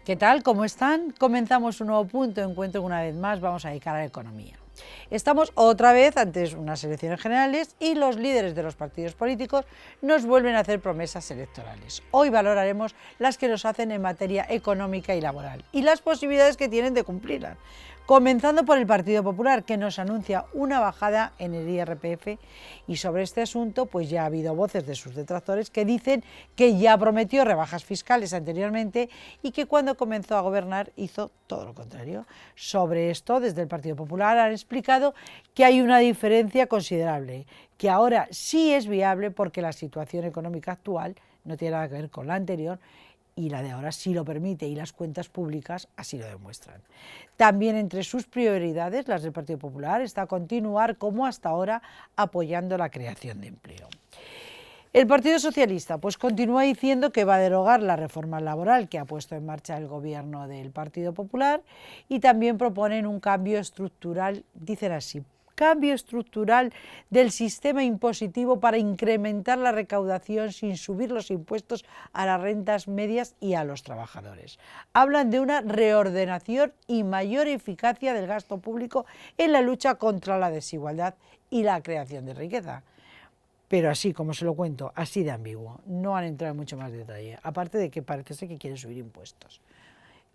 ¿Qué tal? ¿Cómo están? Comenzamos un nuevo punto de encuentro que una vez más vamos a dedicar a la economía. Estamos otra vez ante unas elecciones generales y los líderes de los partidos políticos nos vuelven a hacer promesas electorales. Hoy valoraremos las que nos hacen en materia económica y laboral y las posibilidades que tienen de cumplirlas. Comenzando por el Partido Popular, que nos anuncia una bajada en el IRPF, y sobre este asunto pues ya ha habido voces de sus detractores que dicen que ya prometió rebajas fiscales anteriormente y que cuando comenzó a gobernar hizo todo lo contrario. Sobre esto, desde el Partido Popular han explicado que hay una diferencia considerable, que ahora sí es viable porque la situación económica actual no tiene nada que ver con la anterior, y la de ahora sí lo permite y las cuentas públicas así lo demuestran. También entre sus prioridades, las del Partido Popular, está continuar como hasta ahora apoyando la creación de empleo. El Partido Socialista pues continúa diciendo que va a derogar la reforma laboral que ha puesto en marcha el gobierno del Partido Popular y también proponen un cambio estructural, dicen así, cambio estructural del sistema impositivo para incrementar la recaudación sin subir los impuestos a las rentas medias y a los trabajadores. Hablan de una reordenación y mayor eficacia del gasto público en la lucha contra la desigualdad y la creación de riqueza. Pero así, como se lo cuento, así de ambiguo. No han entrado en mucho más detalle, aparte de que parece ser que quieren subir impuestos.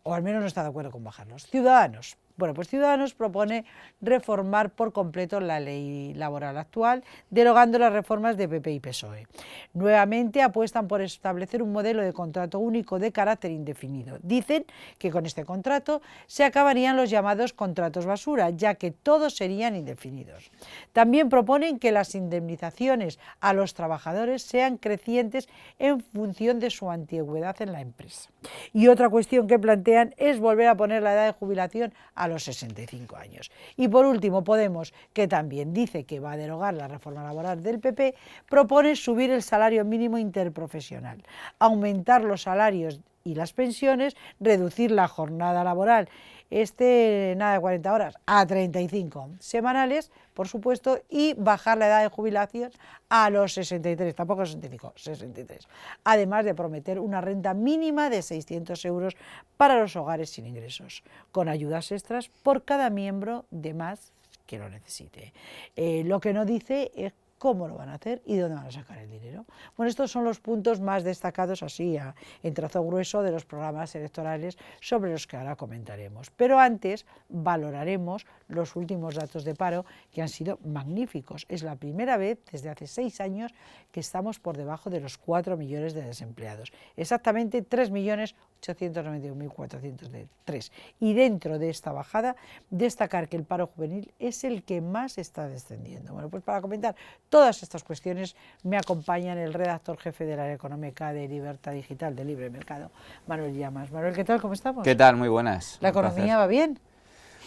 O al menos no está de acuerdo con bajarlos. Ciudadanos. Bueno, pues Ciudadanos propone reformar por completo la ley laboral actual, derogando las reformas de PP y PSOE. Nuevamente apuestan por establecer un modelo de contrato único de carácter indefinido. Dicen que con este contrato se acabarían los llamados contratos basura, ya que todos serían indefinidos. También proponen que las indemnizaciones a los trabajadores sean crecientes en función de su antigüedad en la empresa. Y otra cuestión que plantean es volver a poner la edad de jubilación a los 65 años. Y por último, Podemos, que también dice que va a derogar la reforma laboral del PP, propone subir el salario mínimo interprofesional, aumentar los salarios y las pensiones, reducir la jornada laboral, nada de 40 horas, a 35 semanales, por supuesto, y bajar la edad de jubilación a los 63, tampoco 65, 63. Además de prometer una renta mínima de 600 euros para los hogares sin ingresos, con ayudas extras por cada miembro de más que lo necesite. Lo que no dice es cómo lo van a hacer y de dónde van a sacar el dinero. Bueno, estos son los puntos más destacados así en trazo grueso de los programas electorales sobre los que ahora comentaremos. Pero antes valoraremos los últimos datos de paro que han sido magníficos. Es la primera vez desde hace 6 años que estamos por debajo de los 4 millones de desempleados. Exactamente 3.891.403. Y dentro de esta bajada, destacar que el paro juvenil es el que más está descendiendo. Bueno, pues para comentar todas estas cuestiones me acompañan el redactor jefe de la económica de Libertad Digital de Libre Mercado, Manuel Llamas. Manuel, ¿qué tal? ¿Cómo estamos? ¿Qué tal? Muy buenas. ¿La economía va bien?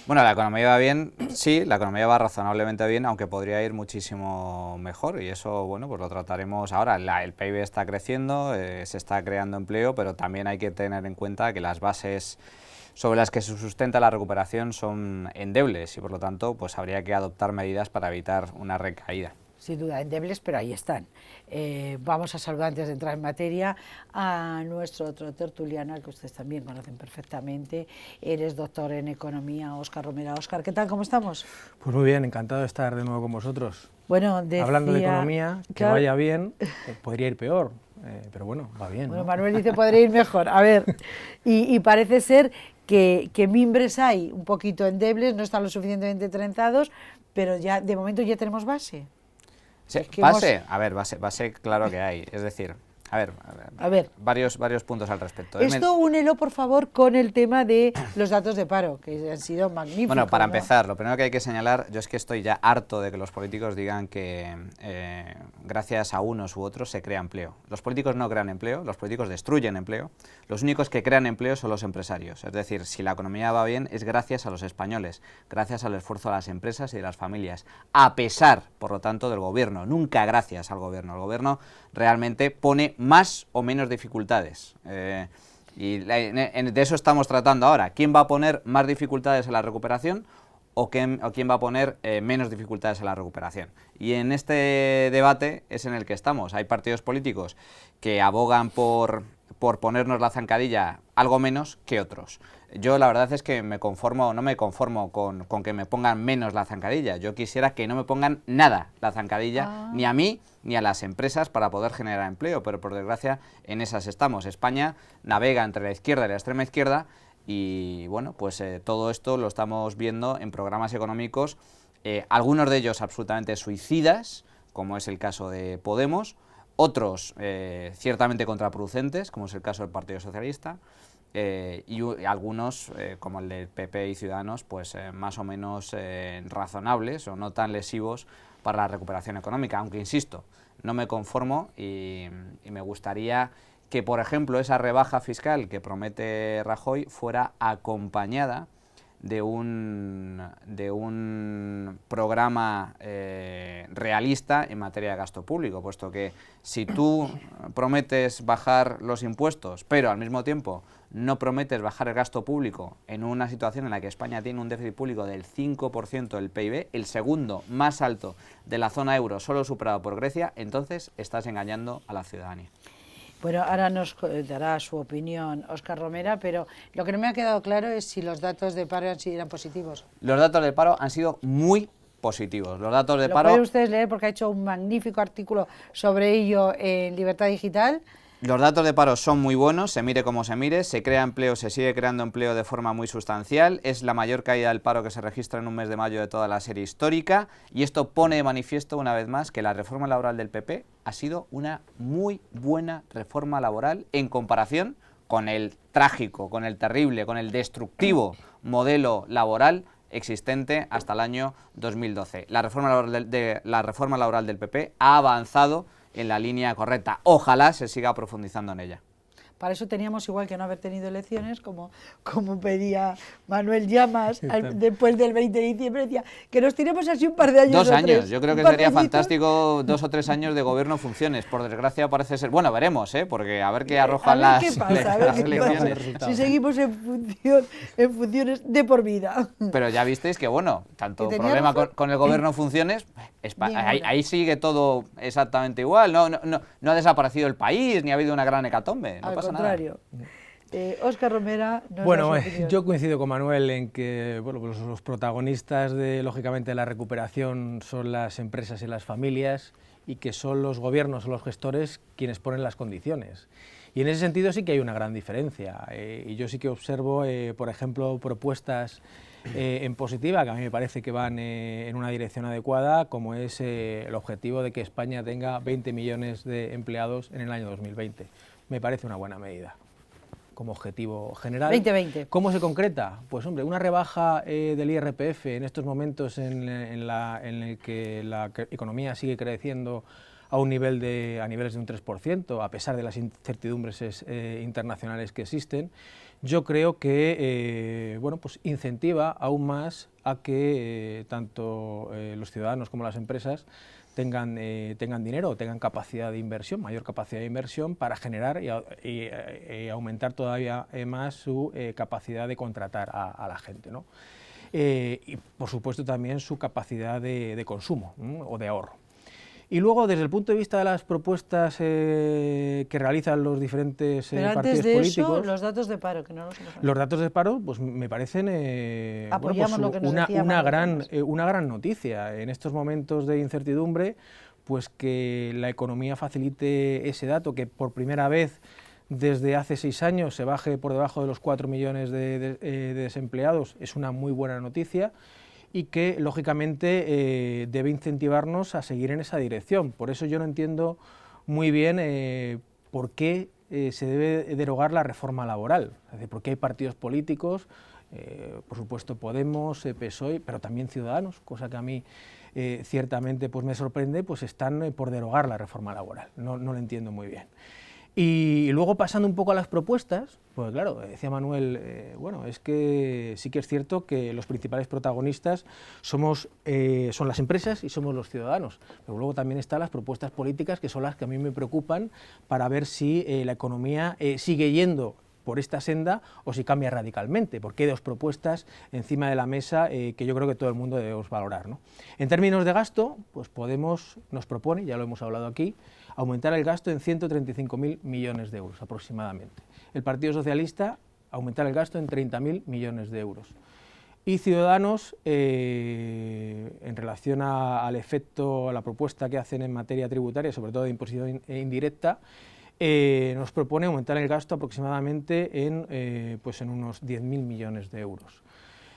Bueno, la economía va bien, sí, la economía va razonablemente bien, aunque podría ir muchísimo mejor y eso, bueno, pues lo trataremos ahora. El PIB está creciendo, se está creando empleo, pero también hay que tener en cuenta que las bases sobre las que se sustenta la recuperación son endebles y por lo tanto pues habría que adoptar medidas para evitar una recaída. Sin duda, endebles, pero ahí están. Vamos a saludar, antes de entrar en materia, a nuestro otro tertuliano, al que ustedes también conocen perfectamente. Eres doctor en Economía, Óscar Romero. Óscar, ¿qué tal? ¿Cómo estamos? Pues muy bien, encantado de estar de nuevo con vosotros. Bueno, hablando de economía, que claro, vaya bien, podría ir peor, pero bueno, va bien. Bueno, ¿no? Manuel dice podría ir mejor. A ver, y parece ser que mimbres hay un poquito endebles, no están lo suficientemente trenzados, pero ya de momento ya tenemos base. Sí, base claro que hay, es decir, a ver. Varios puntos al respecto. Esto únelo, por favor, con el tema de los datos de paro, que han sido magníficos. Bueno, para empezar, lo primero que hay que señalar, yo es que estoy ya harto de que los políticos digan que gracias a unos u otros se crea empleo. Los políticos no crean empleo, los políticos destruyen empleo. Los únicos que crean empleo son los empresarios. Es decir, si la economía va bien es gracias a los españoles, gracias al esfuerzo de las empresas y de las familias, a pesar, por lo tanto, del gobierno, nunca gracias al gobierno. El gobierno realmente pone más o menos dificultades. Y de eso estamos tratando ahora. ¿Quién va a poner más dificultades en la recuperación o quién va a poner menos dificultades en la recuperación? Y en este debate es en el que estamos. Hay partidos políticos que abogan por por ponernos la zancadilla algo menos que otros. Yo la verdad es que no me conformo con que me pongan menos la zancadilla. Yo quisiera que no me pongan nada la zancadilla, ni a mí ni a las empresas, para poder generar empleo, pero por desgracia en esas estamos. España navega entre la izquierda y la extrema izquierda y bueno, pues todo esto lo estamos viendo en programas económicos, algunos de ellos absolutamente suicidas, como es el caso de Podemos, otros ciertamente contraproducentes, como es el caso del Partido Socialista, y algunos, como el del PP y Ciudadanos, pues más o menos razonables o no tan lesivos para la recuperación económica, aunque insisto, no me conformo y me gustaría que, por ejemplo, esa rebaja fiscal que promete Rajoy fuera acompañada de un programa realista en materia de gasto público, puesto que si tú prometes bajar los impuestos, pero al mismo tiempo no prometes bajar el gasto público en una situación en la que España tiene un déficit público del 5% del PIB, el segundo más alto de la zona euro, solo superado por Grecia, entonces estás engañando a la ciudadanía. Bueno, ahora nos dará su opinión Óscar Romera, pero lo que no me ha quedado claro es si los datos de paro eran positivos. Los datos de paro han sido muy positivos. Los datos de paro... Lo pueden ustedes leer porque ha hecho un magnífico artículo sobre ello en Libertad Digital. Los datos de paro son muy buenos, se mire como se mire, se crea empleo, se sigue creando empleo de forma muy sustancial, es la mayor caída del paro que se registra en un mes de mayo de toda la serie histórica, y esto pone de manifiesto una vez más que la reforma laboral del PP ha sido una muy buena reforma laboral en comparación con el trágico, con el terrible, con el destructivo modelo laboral existente hasta el año 2012. La reforma laboral del PP ha avanzado en la línea correcta. Ojalá se siga profundizando en ella. Para eso teníamos igual que no haber tenido elecciones, como pedía Manuel Llamas después del 20 de diciembre, decía que nos tiremos así un par de años. 2 años, yo creo que sería fantástico 2 o 3 años de gobierno en funciones. Por desgracia parece ser, bueno, veremos, porque a ver qué arrojan las elecciones. Si seguimos en funciones de por vida. Pero ya visteis que, bueno, tanto problema con el gobierno en funciones, ahí sigue todo exactamente igual, no ha desaparecido el país, ni ha habido una gran hecatombe, no pasa contrario. Óscar Romera nos bueno, yo coincido con Manuel en que pues los protagonistas lógicamente de la recuperación son las empresas y las familias, y que son los gobiernos o los gestores quienes ponen las condiciones. Y en ese sentido sí que hay una gran diferencia. Y yo sí que observo, por ejemplo, propuestas en positiva, que a mí me parece que van en una dirección adecuada, como es el objetivo de que España tenga 20 millones de empleados en el año 2020. Me parece una buena medida como objetivo general. 2020. ¿Cómo se concreta? Pues hombre, una rebaja del IRPF en estos momentos en el que la economía sigue creciendo a niveles de un 3%, a pesar de las incertidumbres internacionales que existen, yo creo que pues incentiva aún más a que tanto los ciudadanos como las empresas tengan dinero, tengan capacidad de inversión, mayor capacidad de inversión para generar y aumentar todavía más su capacidad de contratar a la gente, ¿no? Y por supuesto también su capacidad de consumo, ¿no? O de ahorro. Y luego, desde el punto de vista de las propuestas que realizan los diferentes partidos políticos... Eso, los datos de paro, que no los hemos... Los datos de paro, pues me parecen una gran noticia. En estos momentos de incertidumbre, pues que la economía facilite ese dato, que por primera vez desde hace 6 años se baje por debajo de los 4 millones de desempleados, es una muy buena noticia, y que, lógicamente, debe incentivarnos a seguir en esa dirección. Por eso yo no entiendo muy bien por qué se debe derogar la reforma laboral. Es decir, porque hay partidos políticos, por supuesto Podemos, PSOE, pero también Ciudadanos, cosa que a mí ciertamente pues me sorprende, pues están por derogar la reforma laboral. No lo entiendo muy bien. Y luego, pasando un poco a las propuestas, pues claro, decía Manuel, bueno, es que sí que es cierto que los principales protagonistas son las empresas y somos los ciudadanos, pero luego también están las propuestas políticas, que son las que a mí me preocupan, para ver si la economía sigue yendo por esta senda o si cambia radicalmente, porque hay 2 propuestas encima de la mesa que yo creo que todo el mundo debemos valorar, ¿no? En términos de gasto, pues Podemos nos propone, ya lo hemos hablado aquí, aumentar el gasto en 135.000 millones de euros aproximadamente. El Partido Socialista, aumentar el gasto en 30.000 millones de euros. Y Ciudadanos, en relación al efecto, a la propuesta que hacen en materia tributaria, sobre todo de imposición indirecta, nos propone aumentar el gasto aproximadamente en unos 10.000 millones de euros.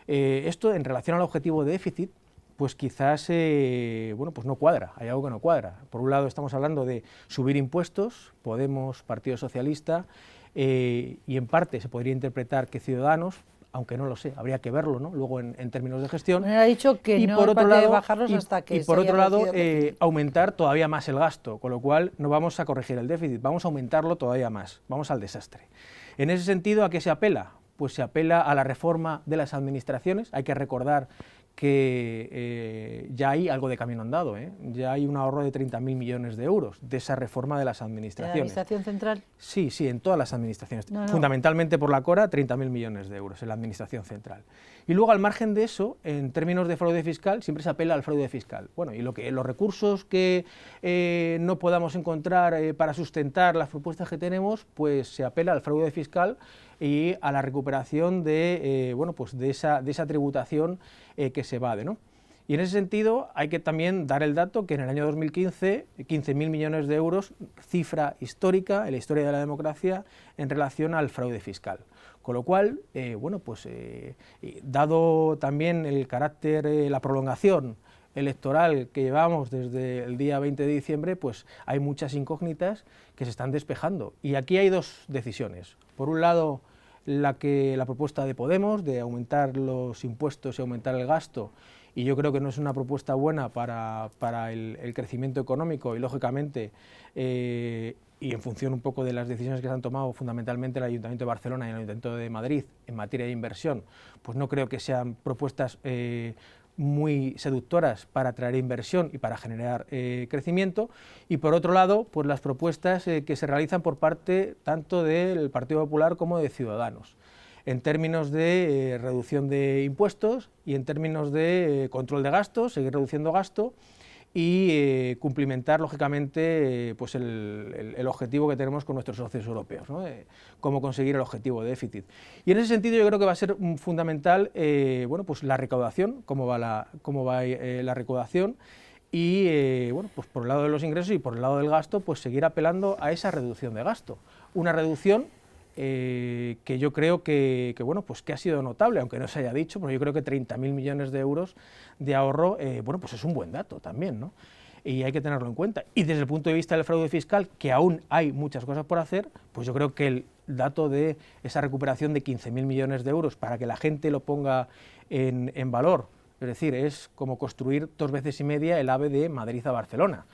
Esto, en relación al objetivo de déficit, pues quizás pues no cuadra, hay algo que no cuadra. Por un lado estamos hablando de subir impuestos, Podemos, Partido Socialista, y en parte se podría interpretar que Ciudadanos, aunque no lo sé, habría que verlo, ¿no? Luego en términos de gestión. Me ha dicho que y no por otro lado, bajarlos hasta que y por otro lado se aumentar todavía más el gasto, con lo cual no vamos a corregir el déficit, vamos a aumentarlo todavía más, vamos al desastre. En ese sentido, ¿a qué se apela? Pues se apela a la reforma de las administraciones. Hay que recordar que ya hay algo de camino andado, ya hay un ahorro de 30.000 millones de euros de esa reforma de las administraciones. ¿En la Administración Central? Sí, sí, en todas las administraciones. No. Fundamentalmente por la Cora, 30.000 millones de euros en la Administración Central. Y luego, al margen de eso, en términos de fraude fiscal, siempre se apela al fraude fiscal. Bueno, y los recursos que no podamos encontrar para sustentar las propuestas que tenemos, pues se apela al fraude fiscal y a la recuperación de esa tributación que se evade, ¿no? Y en ese sentido hay que también dar el dato que en el año 2015, 15.000 millones de euros, cifra histórica en la historia de la democracia en relación al fraude fiscal. Con lo cual, dado también el carácter, la prolongación electoral que llevamos desde el día 20 de diciembre, pues hay muchas incógnitas que se están despejando. Y aquí hay dos decisiones. Por un lado, la propuesta de Podemos de aumentar los impuestos y aumentar el gasto, y yo creo que no es una propuesta buena para el crecimiento económico y, lógicamente, y en función un poco de las decisiones que se han tomado fundamentalmente el Ayuntamiento de Barcelona y el Ayuntamiento de Madrid en materia de inversión, pues no creo que sean propuestas muy seductoras para atraer inversión y para generar crecimiento. Y por otro lado, pues las propuestas que se realizan por parte tanto del Partido Popular como de Ciudadanos, en términos de reducción de impuestos y en términos de control de gastos, seguir reduciendo gasto y cumplimentar, lógicamente, pues el objetivo que tenemos con nuestros socios europeos, ¿no? Cómo conseguir el objetivo de déficit. Y en ese sentido yo creo que va a ser fundamental pues la recaudación, cómo va la recaudación, y pues por el lado de los ingresos y por el lado del gasto, pues seguir apelando a esa reducción de gasto. Una reducción que yo creo que ha sido notable, aunque no se haya dicho, pero yo creo que 30.000 millones de euros de ahorro, pues es un buen dato también, ¿no? Y hay que tenerlo en cuenta. Y desde el punto de vista del fraude fiscal, que aún hay muchas cosas por hacer, pues yo creo que el dato de esa recuperación de 15.000 millones de euros para que la gente lo ponga en valor, es decir, es como construir 2 veces y media el AVE de Madrid a Barcelona.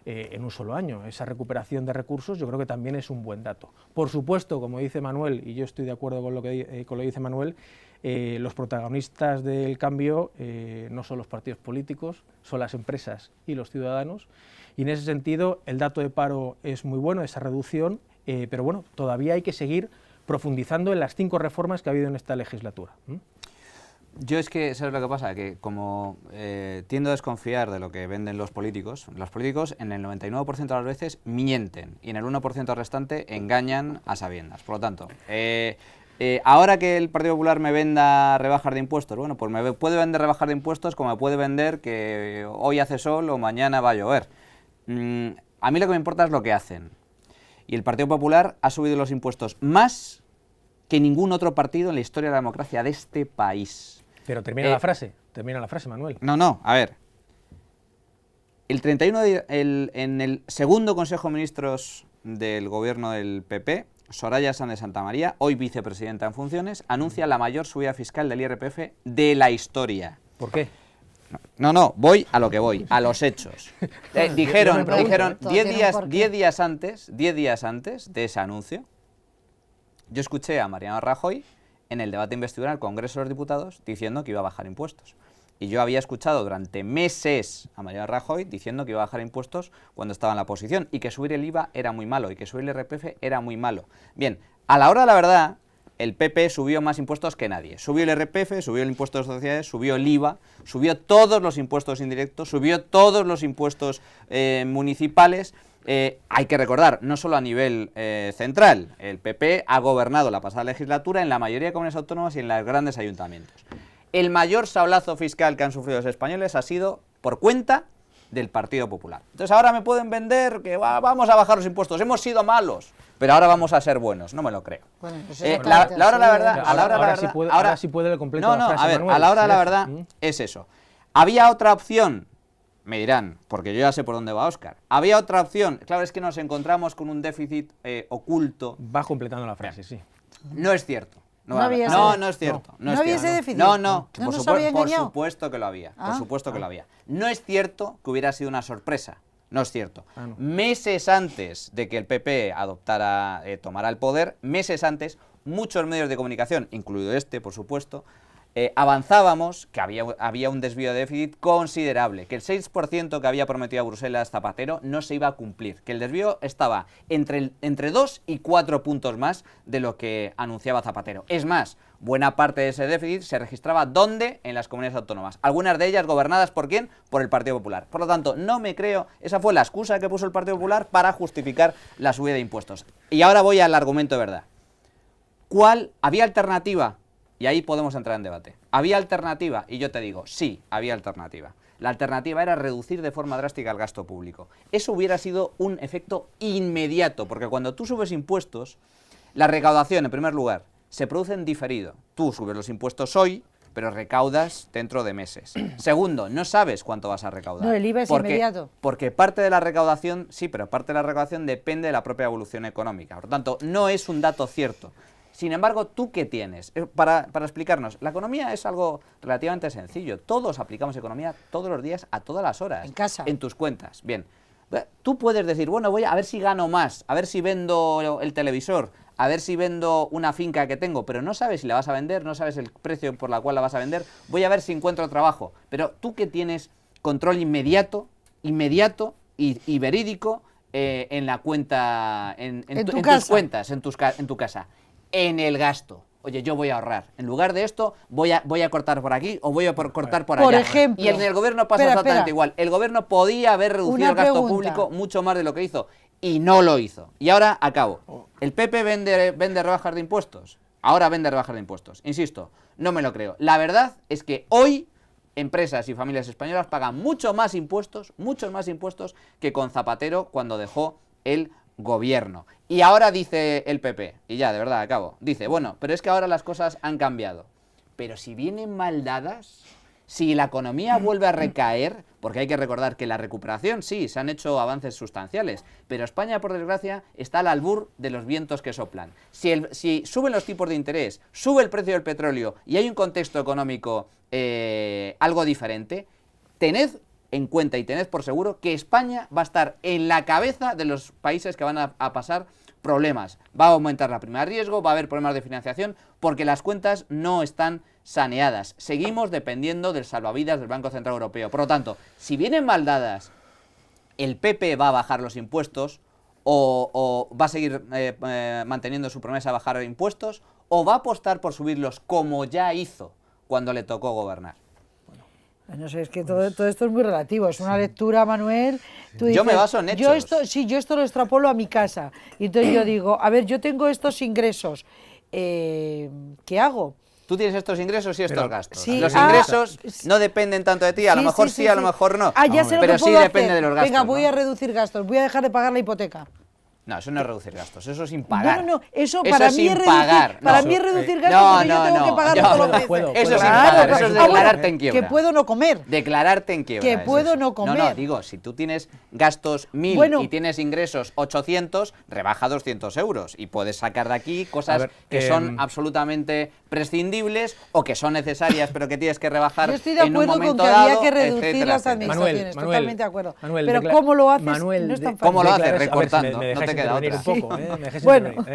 En un solo año. Esa recuperación de recursos yo creo que también es un buen dato. Por supuesto, como dice Manuel, y yo estoy de acuerdo con lo que dice Manuel, los protagonistas del cambio no son los partidos políticos, son las empresas y los ciudadanos, y en ese sentido el dato de paro es muy bueno, esa reducción, pero bueno, todavía hay que seguir profundizando en las 5 reformas que ha habido en esta legislatura. Yo es que, ¿sabes lo que pasa? Que como tiendo a desconfiar de lo que venden los políticos en el 99% de las veces mienten y en el 1% restante engañan a sabiendas. Por lo tanto, ahora que el Partido Popular me venda rebajas de impuestos, bueno, pues me puede vender rebajas de impuestos como me puede vender que hoy hace sol o mañana va a llover. A mí lo que me importa es lo que hacen. Y el Partido Popular ha subido los impuestos más que ningún otro partido en la historia de la democracia de este país. Pero termina la frase, Manuel. No, a ver. En el segundo Consejo de Ministros del gobierno del PP, Soraya Sáenz de Santamaría, hoy vicepresidenta en funciones, anuncia la mayor subida fiscal del IRPF de la historia. ¿Por qué? No, voy a lo que voy, a los hechos. Dijeron 10 días antes de ese anuncio, yo escuché a Mariano Rajoy en el debate de investidura en el Congreso de los Diputados diciendo que iba a bajar impuestos. Y yo había escuchado durante meses a Mariano Rajoy diciendo que iba a bajar impuestos cuando estaba en la oposición y que subir el IVA era muy malo y que subir el IRPF era muy malo. Bien, a la hora de la verdad, el PP subió más impuestos que nadie. Subió el IRPF, subió el impuesto de sociedades, subió el IVA, subió todos los impuestos indirectos, subió todos los impuestos municipales Hay que recordar, no solo a nivel central, el PP ha gobernado la pasada legislatura en la mayoría de comunidades autónomas y en los grandes ayuntamientos. El mayor sablazo fiscal que han sufrido los españoles ha sido por cuenta del Partido Popular. Entonces ahora me pueden vender que vamos a bajar los impuestos, hemos sido malos, pero ahora vamos a ser buenos. No me lo creo. Bueno, pues ahora sí puede el completo de la frase, a ver, Manuel. a la hora de la verdad es eso. ¿Había otra opción? Me dirán, porque yo ya sé por dónde va Óscar. ¿Había otra opción? Claro, es que nos encontramos con un déficit oculto. Va completando la frase, sí. No es cierto. No había No es cierto. ¿No había ese déficit? No, ¿No por nos había engañado? supuesto que lo había. Por Ah. supuesto que lo había. No es cierto que hubiera sido una sorpresa. No es cierto. Ah, no. Meses antes de que el PP tomara el poder, meses antes, muchos medios de comunicación, incluido este, por supuesto, avanzábamos que había un desvío de déficit considerable, que el 6% que había prometido a Bruselas Zapatero no se iba a cumplir, que el desvío estaba entre 2 y 4 puntos más de lo que anunciaba Zapatero. Es más, buena parte de ese déficit se registraba ¿dónde? En las comunidades autónomas. Algunas de ellas gobernadas ¿por quién? Por el Partido Popular. Por lo tanto, no me creo, esa fue la excusa que puso el Partido Popular para justificar la subida de impuestos. Y ahora voy al argumento de verdad. ¿Cuál? ¿Había alternativa? Y ahí podemos entrar en debate. ¿Había alternativa? Y yo te digo, sí, había alternativa. La alternativa era reducir de forma drástica el gasto público. Eso hubiera sido un efecto inmediato, porque cuando tú subes impuestos, la recaudación, en primer lugar, se produce en diferido. Tú subes los impuestos hoy, pero recaudas dentro de meses. Segundo, no sabes cuánto vas a recaudar. No, el IVA es inmediato. Porque parte de la recaudación, sí, pero parte de la recaudación depende de la propia evolución económica. Por lo tanto, no es un dato cierto. Sin embargo, ¿tú qué tienes? Para explicarnos, la economía es algo relativamente sencillo. Todos aplicamos economía todos los días, a todas las horas. En casa. En tus cuentas. Bien. Tú puedes decir, bueno, voy a ver si gano más, a ver si vendo el televisor, a ver si vendo una finca que tengo, pero no sabes si la vas a vender, no sabes el precio por el cual la vas a vender, voy a ver si encuentro trabajo. Pero tú que tienes control inmediato y verídico en la cuenta, en tus cuentas, en tu casa. En el gasto. Oye, yo voy a ahorrar. En lugar de esto, voy a cortar por aquí o voy a cortar por allá. Por ejemplo. Y en el gobierno pasa exactamente igual. El gobierno podía haber reducido el gasto público mucho más de lo que hizo. Y no lo hizo. Y ahora acabo. ¿El PP vende rebajas de impuestos? Ahora vende rebajas de impuestos. Insisto, no me lo creo. La verdad es que hoy empresas y familias españolas pagan muchos más impuestos que con Zapatero cuando dejó el gobierno. Y ahora dice el PP, y ya, de verdad, acabo, dice, bueno, pero es que ahora las cosas han cambiado. Pero si vienen mal dadas, si la economía vuelve a recaer, porque hay que recordar que la recuperación, sí, se han hecho avances sustanciales, pero España, por desgracia, está al albur de los vientos que soplan. Si suben los tipos de interés, sube el precio del petróleo y hay un contexto económico algo diferente, tened en cuenta y tened por seguro que España va a estar en la cabeza de los países que van a pasar problemas. Va a aumentar la prima de riesgo, va a haber problemas de financiación, porque las cuentas no están saneadas. Seguimos dependiendo del salvavidas del Banco Central Europeo. Por lo tanto, si vienen mal dadas, el PP va a bajar los impuestos, o va a seguir manteniendo su promesa de bajar impuestos, o va a apostar por subirlos como ya hizo cuando le tocó gobernar. No sé, es que todo esto es muy relativo, es una lectura, Manuel. Tú dices, yo me baso en hechos. Yo esto lo extrapolo a mi casa. Y entonces yo digo, a ver, yo tengo estos ingresos, ¿qué hago? Tú tienes estos ingresos y estos gastos. Sí, los ingresos no dependen tanto de ti, a lo mejor sí, a lo mejor no. Ya sé lo pero que sí puedo depende hacer. de los gastos. Venga, voy a reducir gastos, voy a dejar de pagar la hipoteca. No, eso no es reducir gastos, eso es sin pagar. No, eso para mí es pagar. reducir gastos porque yo tengo que pagar todos los meses. Eso es sin pagar, eso es declararte en quiebra. Que puedo no comer. Declararte en quiebra. Que puedo no comer. No, digo, si tú tienes gastos 1.000 y tienes ingresos 800, rebaja 200 euros y puedes sacar de aquí cosas que son absolutamente prescindibles o que son necesarias pero que tienes que rebajar en un momento dado. Yo estoy de acuerdo con que había que reducir las administraciones, totalmente de acuerdo. Pero ¿cómo lo haces? No es tan fácil. ¿Cómo lo haces? Recortando, no te queda otra. Un poco, me dejes bueno,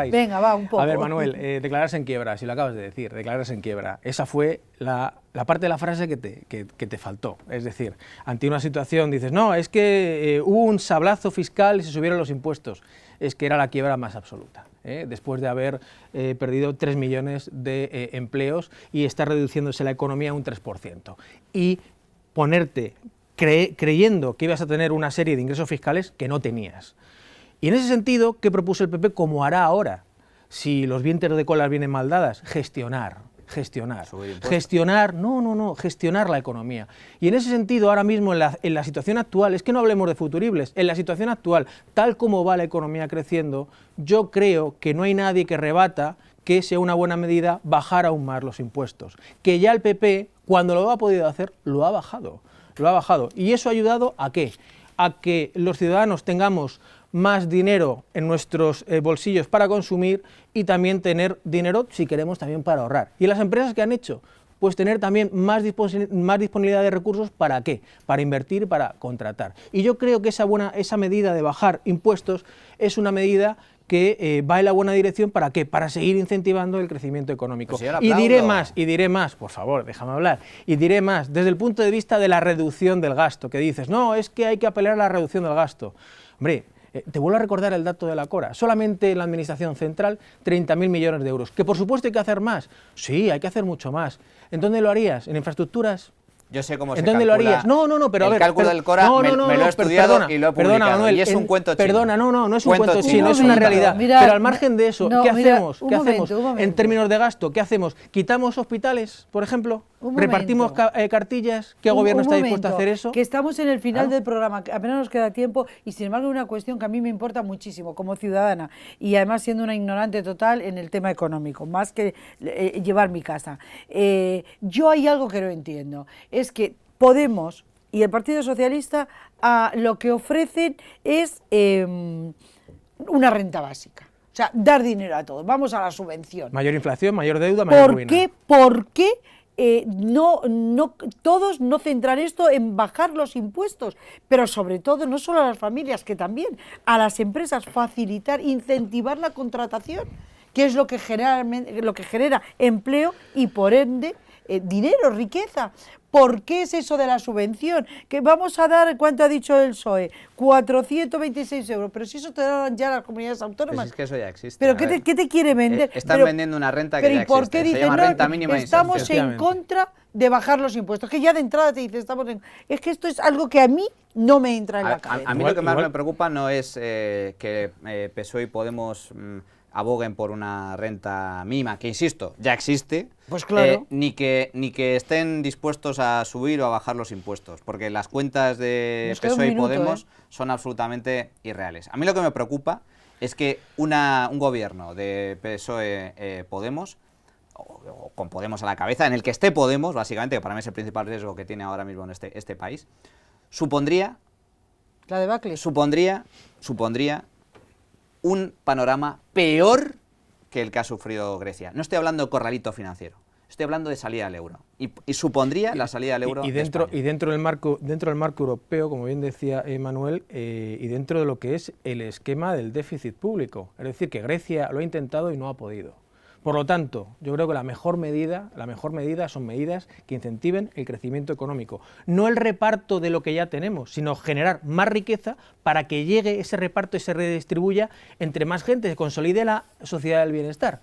venga, va, un poco. A ver, Manuel, declararse en quiebra, si lo acabas de decir, declararse en quiebra. Esa fue la parte de la frase que te faltó. Es decir, ante una situación dices, no, es que hubo un sablazo fiscal y se subieron los impuestos. Es que era la quiebra más absoluta. Después de haber perdido 3 millones de empleos y está reduciéndose la economía un 3%. Y ponerte creyendo que ibas a tener una serie de ingresos fiscales que no tenías. Y en ese sentido, ¿qué propuso el PP como hará ahora? Si los vientres de colas vienen mal dadas, gestionar, gestionar la economía. Y en ese sentido, ahora mismo, en la situación actual, es que no hablemos de futuribles, en la situación actual, tal como va la economía creciendo, yo creo que no hay nadie que rebata que sea una buena medida bajar aún más los impuestos. Que ya el PP, cuando lo ha podido hacer, lo ha bajado. ¿Y eso ha ayudado a qué? A que los ciudadanos tengamos más dinero en nuestros bolsillos para consumir y también tener dinero, si queremos, también para ahorrar. ¿Y las empresas qué han hecho? Pues tener también más disponibilidad de recursos, ¿para qué? Para invertir y para contratar. Y yo creo que esa medida de bajar impuestos es una medida que va en la buena dirección. ¿Para qué? Para seguir incentivando el crecimiento económico. Pues y diré más, por favor, déjame hablar, y diré más, desde el punto de vista de la reducción del gasto, que dices, no, es que hay que apelar a la reducción del gasto. Hombre, te vuelvo a recordar el dato de la Cora, solamente en la Administración Central 30.000 millones de euros, que por supuesto hay que hacer más, sí, hay que hacer mucho más. ¿En dónde lo harías? ¿En infraestructuras? Yo sé cómo se calcula. ¿En dónde lo harías? No, pero a ver. El cálculo del Cora me lo he estudiado y lo he publicado. Manuel, y es un cuento chino. Perdona, no es un cuento chino, es una realidad. Mira, pero al margen de eso, ¿qué hacemos? Un momento. En términos de gasto? ¿Qué hacemos? ¿Quitamos hospitales, por ejemplo? ¿Repartimos cartillas? ¿Qué gobierno está dispuesto a hacer eso? Que estamos en el final del programa, que apenas nos queda tiempo, y sin embargo una cuestión que a mí me importa muchísimo como ciudadana, y además siendo una ignorante total en el tema económico, más que llevar mi casa. Yo hay algo que no entiendo, es que Podemos y el Partido Socialista lo que ofrecen es una renta básica. O sea, dar dinero a todos. Vamos a la subvención. Mayor inflación, mayor deuda, mayor ruina. ¿Por qué todos no centran esto en bajar los impuestos? Pero sobre todo, no solo a las familias, que también a las empresas, facilitar, incentivar la contratación, que es lo que genera empleo y por ende dinero, riqueza. ¿Por qué es eso de la subvención? Que vamos a dar, ¿cuánto ha dicho el PSOE? 426 euros, pero si eso te dan ya las comunidades autónomas. Pues es que eso ya existe. ¿Pero qué te quiere vender? Están vendiendo una renta que ya existe. ¿Por qué dicen, se llama renta mínima de inserción? Estamos en contra de bajar los impuestos? Que ya de entrada te dice, es que esto es algo que a mí no me entra en la cabeza. A mí lo que más me preocupa no es que PSOE y Podemos aboguen por una renta mínima, que insisto, ya existe, pues claro. ni que estén dispuestos a subir o a bajar los impuestos, porque las cuentas de PSOE y Podemos son absolutamente irreales. A mí lo que me preocupa es que un gobierno de PSOE-Podemos, o con Podemos a la cabeza, en el que esté Podemos, básicamente, que para mí es el principal riesgo que tiene ahora mismo en este país, supondría la debacle. Supondría un panorama peor que el que ha sufrido Grecia. No estoy hablando de corralito financiero, estoy hablando de salida al euro. Y supondría la salida al euro. Y dentro del marco europeo, como bien decía Manuel, y dentro de lo que es el esquema del déficit público. Es decir, que Grecia lo ha intentado y no ha podido. Por lo tanto, yo creo que la mejor medida son medidas que incentiven el crecimiento económico. No el reparto de lo que ya tenemos, sino generar más riqueza para que llegue ese reparto y se redistribuya entre más gente, se consolide la sociedad del bienestar.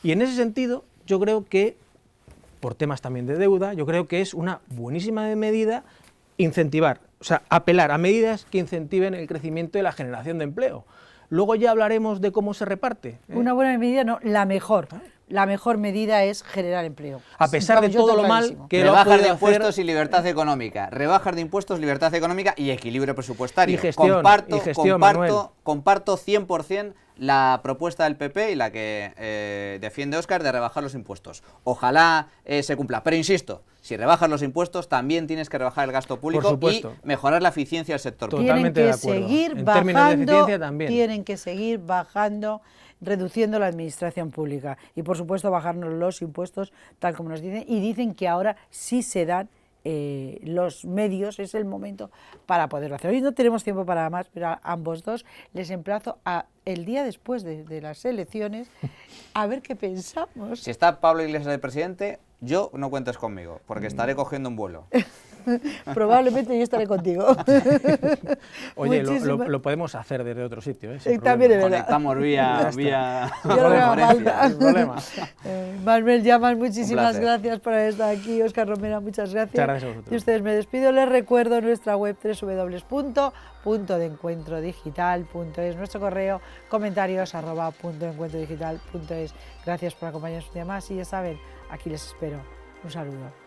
Y en ese sentido, yo creo que, por temas también de deuda, yo creo que es una buenísima medida incentivar, o sea, apelar a medidas que incentiven el crecimiento y la generación de empleo. Luego ya hablaremos de cómo se reparte. Una buena medida, no, la mejor. La mejor medida es generar empleo. A pesar de todo lo mal que lo ha rebajas de podido impuestos hacer, y libertad económica. Rebajas de impuestos, libertad económica y equilibrio presupuestario. Y gestión, comparto 100% la propuesta del PP y la que defiende Óscar de rebajar los impuestos. Ojalá se cumpla. Pero insisto, si rebajas los impuestos, también tienes que rebajar el gasto público y mejorar la eficiencia del sector público. Totalmente de acuerdo. Tienen que seguir bajando, reduciendo la administración pública y por supuesto bajarnos los impuestos tal como nos dicen, y dicen que ahora sí se dan los medios, es el momento para poderlo hacer. Hoy no tenemos tiempo para más, pero a ambos dos les emplazo a el día después de las elecciones a ver qué pensamos. Si está Pablo Iglesias de presidente, yo no cuentes conmigo, porque estaré cogiendo un vuelo. probablemente yo estaré contigo. Oye, Muchísimas- lo podemos hacer desde otro sitio, ¿eh? Sin También es problema. verdad. Conectamos vía Yo creo que haga falta. Sin problema. Manuel Llamas, muchísimas placer. gracias por haber estado aquí. Óscar Romera, muchas gracias. Muchas gracias a vosotros. Y ustedes me despido. Les recuerdo nuestra web www.puntodencuentrodigital.es, nuestro correo comentarios @puntodencuentrodigital.es. Gracias por acompañarnos un día más y ya saben, aquí les espero. Un saludo.